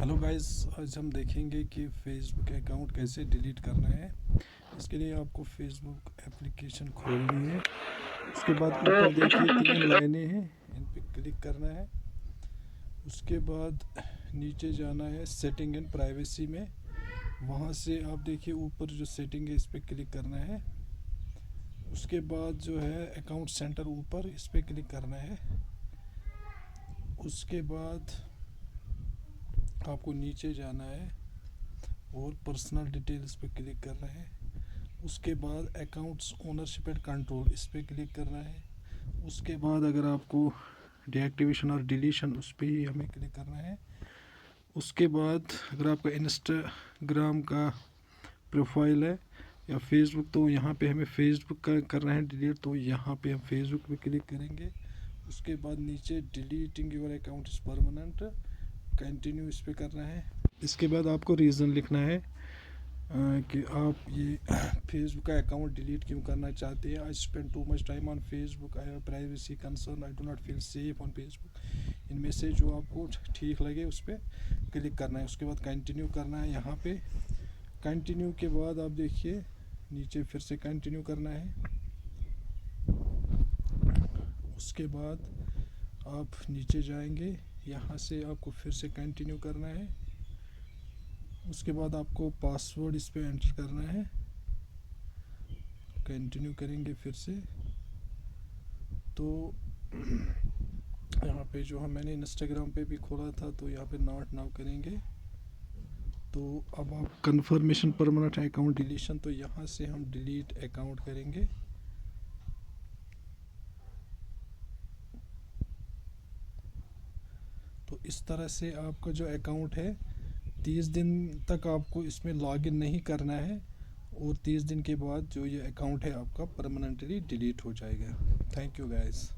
Hello guys, आज हम देखेंगे कि फेसबुक अकाउंट कैसे डिलीट करना है। इसके लिए आपको फेसबुक एप्लीकेशन खोलनी है। उसके बाद ऊपर देखिए 3 लाइनें हैं, इन पे क्लिक करना है। उसके बाद नीचे जाना है सेटिंग एंड प्राइवेसी में। वहाँ से आप देखिए ऊपर जो सेटिंग है इस पर क्लिक करना है। उसके बाद जो है अकाउंट सेंटर ऊपर, इस पर क्लिक करना है। उसके बाद आपको नीचे जाना है और पर्सनल डिटेल्स पे क्लिक करना है। उसके बाद अकाउंट्स ओनरशिप एंड कंट्रोल, इस पर क्लिक करना है। उसके बाद अगर आपको डीएक्टिवेशन और डिलीशन, उस पर ही हमें क्लिक करना है। उसके बाद अगर आपका इंस्टाग्राम का प्रोफाइल है या फेसबुक, तो यहाँ पे हमें फेसबुक का करना है डिलीट, तो यहाँ पे हम फेसबुक पे क्लिक करेंगे। उसके बाद नीचे deleting your account is permanent, continue, इस पर करना है। इसके बाद आपको रीज़न लिखना है कि आप ये फेसबुक का अकाउंट डिलीट क्यों करना चाहते हैं। I spend too much time on Facebook, I have privacy concern, I do not feel safe on Facebook. इनमें से जो आपको ठीक लगे उस पर क्लिक करना है। उसके बाद कंटिन्यू करना है। यहाँ पे कंटिन्यू के बाद आप देखिए नीचे फिर से कंटिन्यू करना है। उसके बाद आप नीचे जाएंगे, यहाँ से आपको फिर से कंटिन्यू करना है। उसके बाद आपको पासवर्ड इस पे एंटर करना है। कंटिन्यू करेंगे फिर से, तो यहाँ पे जो मैंने इंस्टाग्राम पे भी खोला था, तो यहाँ पे नॉट नाउ करेंगे। तो अब आप कन्फर्मेशन परमानेंट अकाउंट डिलीशन, तो यहाँ से हम डिलीट अकाउंट करेंगे। तो इस तरह से आपका जो अकाउंट है 30 दिन तक आपको इसमें लॉगिन नहीं करना है, और 30 दिन के बाद जो ये अकाउंट है आपका परमानेंटली डिलीट हो जाएगा। Thank you guys.